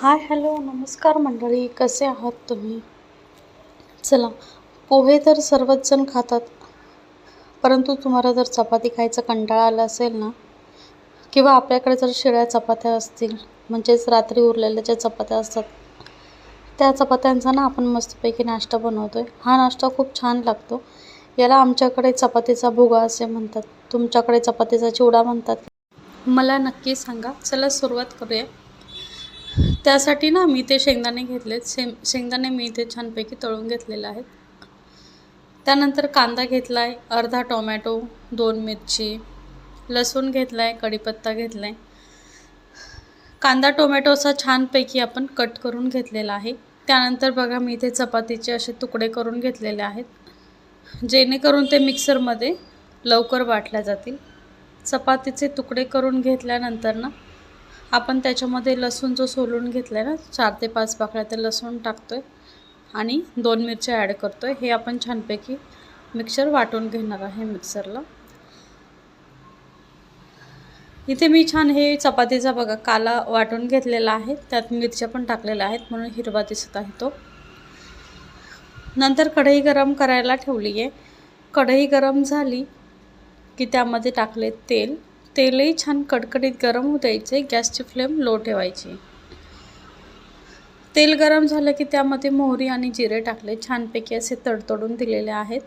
Hi hello नमस्कार मंडळी, कसे आहात तुम्ही? चला, पोहे तर सर्वच जण खातात, परंतु तुम्हाला जर चपाती खायचा कंटाळा आला असेल ना, किंवा आपल्याकडे जर शिळ्या चपात्या असतील, म्हणजेच रात्री उरलेल्या ज्या चपात्या असतात, त्या चपात्यांचा ना आपण मस्तपैकी नाश्ता बनवतोय. हा नाश्ता खूप छान लागतो. याला आमच्याकडे चपातीचा भुगा असे म्हणतात, तुमच्याकडे चपातीचा चिवडा म्हणतात. मला नक्की सांगा. चला सुरुवात करूया. त्यासाठी ना मी ते शेंगदाणे घेतलेत. शेंगदाणे मी इथे छानपैकी तळून घेतलेले आहेत. त्यानंतर कांदा घेतला आहे, अर्धा टोमॅटो, 2 मिरची, लसूण घेतला आहे, कढीपत्ता घेतला आहे. कांदा टोमॅटो असा छानपैकी आपण कट करून घेतलेला आहे. त्यानंतर बघा मी इथे चपातीचे असे तुकडे करून घेतलेले आहेत, जेणेकरून ते मिक्सरमध्ये लवकर वाटल्या जातील. चपातीचे तुकडे करून घेतल्यानंतर ना आपण त्याच्यामध्ये लसूण जो सोलून घेतला आहे ना, 4 ते 5 पाकळ्या ते लसूण टाकतो आहे आणि 2 मिरच्या ॲड करतो आहे. हे आपण छानपैकी मिक्सर वाटून घेणार आहे मिक्सरला. इथे मी छान हे चपातीचा बघा काला वाटून घेतलेला आहे, त्यात मिरच्या पण टाकलेल्या आहेत म्हणून हिरवा दिसत आहे तो. नंतर कढई गरम करायला ठेवली आहे. कढई गरम झाली की त्यामध्ये टाकले तेल. तेलही छान कडकडीत गरम होऊ द्यायचे. गॅसची फ्लेम लो ठेवायची. तेल गरम झालं की त्यामध्ये मोहरी आणि जिरे टाकले, छानपैकी असे तडतडून दिलेले आहेत.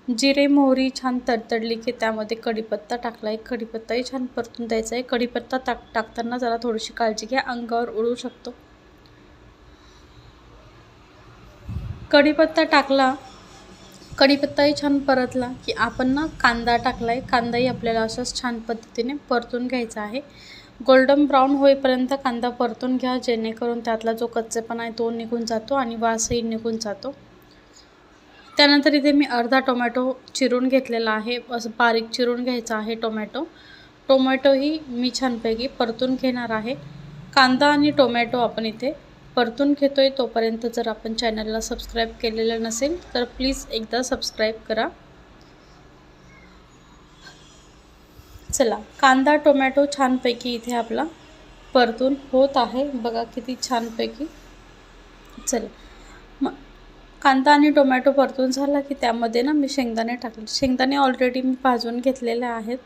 जिरे मोहरी छान तडतडली की त्यामध्ये कढीपत्ता टाकला आहे. कढीपत्ताही छान परतून द्यायचा आहे. कढीपत्ता टाकताना जरा थोडीशी काळजी घ्या, अंगावर उडू शकतो. कढीपत्ता टाकला, कढीपत्ताही छान परतला की आपण ना कांदा टाकला आहे. कांदाही आपल्याला असंच छान पद्धतीने परतून घ्यायचा आहे. गोल्डन ब्राऊन होईपर्यंत कांदा परतून घ्या, जेणेकरून त्यातला जो कच्चेपणा आहे तो निघून जातो आणि वासही निघून जातो. त्यानंतर इथे मी अर्धा टोमॅटो चिरून घेतलेला आहे, असं बारीक चिरून घ्यायचा आहे टोमॅटोही मी छानपैकी परतून घेणार आहे. कांदा आणि टोमॅटो आपण इथे परतून घेतोय. तोपर्यंत जर आपण चॅनलला सबस्क्राईब केलेलं नसेल तर प्लीज एकदा सबस्क्राईब करा. चला, कांदा टोमॅटो छानपैकी इथे आपला परतून होत आहे. बघा किती छानपैकी. चला, मग कांदा आणि टोमॅटो परतून झाला की त्यामध्ये ना मी शेंगदाणे टाकले. शेंगदाणे ऑलरेडी मी भाजून घेतलेले आहेत,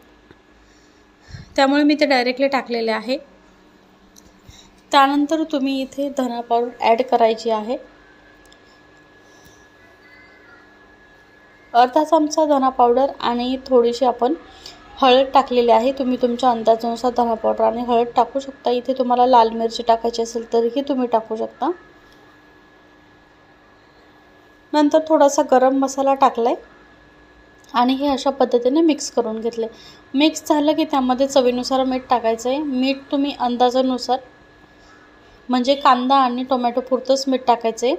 त्यामुळे मी ते डायरेक्टली टाकलेले आहे. त्यानंतर तुम्ही इथे धना पावडर ॲड करायची आहे. अर्धा चमचा धना पावडर आणि थोडीशी आपण हळद टाकलेली आहे. तुम्ही तुमच्या अंदाजानुसार धना पावडर आणि हळद टाकू शकता. इथे तुम्हाला लाल मिरची टाकायची असेल तरीही तुम्ही टाकू शकता. नंतर थोडासा गरम मसाला टाकलाय आणि हे अशा पद्धतीने मिक्स करून घेतले. मिक्स झालं की त्यामध्ये चवीनुसार मीठ टाकायचं आहे. मीठ तुम्ही अंदाजानुसार, म्हणजे कांदा आणि टोमॅटो पुरतंच मीठ टाकायचं आहे.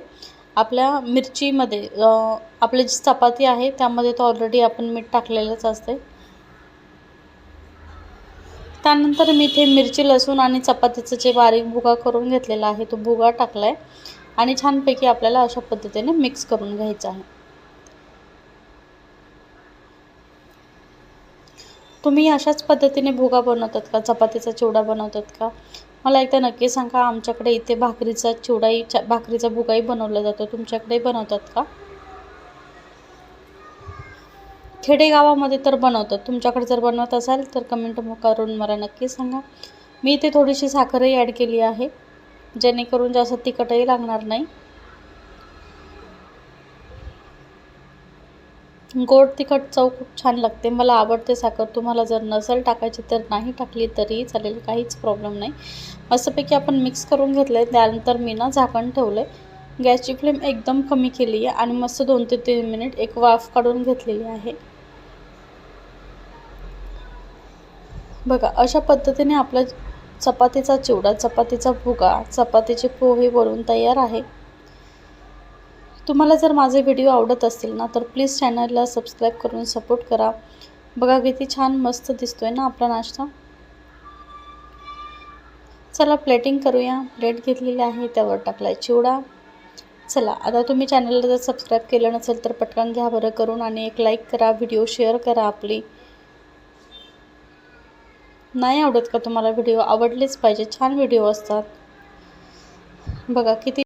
आपल्या मिरचीमध्ये आपली जी चपाती आहे त्यामध्ये तो ऑलरेडी आपण मीठ टाकलेलंच असते. त्यानंतर मी इथे मिरची, लसूण आणि चपातीचं जे बारीक भुगा करून घेतलेला आहे तो भुगा टाकला आहे आणि छानपैकी आपल्याला अशा पद्धतीने मिक्स करून घ्यायचं आहे. तुम्ही अशाच पद्धतीने भुगा बनवतात का? चपातीचा चिवडा बनवतात का? मला एकदा नक्की सांगा. आमच्याकडे इथे भाकरीचा चिवडाही, भाकरीचा भुगाही बनवला जातो. तुमच्याकडे बनवतात का? खेडेगावामध्ये तर बनवतात. तुमच्याकडे जर बनवत असाल तर कमेंट करून मला नक्की सांगा. मी इथे थोडीशी साखरही ॲड केली आहे, जेणेकरून जास्त तिखटही लागणार नाही. गोड तिखट चव खूप छान लागते. मला आवडते साखर. तुम्हाला जर नसेल टाकायची तर नाही टाकली तरीही चालेल, काहीच प्रॉब्लेम नाही. मस्तपैकी आपण मिक्स करून घेतलं आहे. त्यानंतर मी ना झाकण ठेवलं आहे. गॅसची फ्लेम एकदम कमी केली आहे आणि मस्त 2 ते 3 मिनिट एक वाफ काढून घेतलेली आहे. बघा अशा पद्धतीने आपला चपातीचा चिवडा, चपातीचा भुगा, चपातीचे पोहे बनवून तयार आहे. तुम्हाला जर माझे व्हिडिओ आवडत असतील ना तर प्लीज चॅनलला सबस्क्राईब करून सपोर्ट करा. बघा किती छान मस्त दिसतोय ना आपला नाश्ता. चला प्लेटिंग करूया. प्लेट घेतलेली आहे, त्यावर टाकलाय चिवडा. चला, आता तुम्ही चॅनलला जर सबस्क्राईब केलं नसेल तर पटकन घ्या बरं करून आणि एक लाईक करा, व्हिडिओ शेअर करा आपली. नाही आवडत का तुम्हाला व्हिडिओ? आवडलेच पाहिजे, छान व्हिडिओ असतात. बघा किती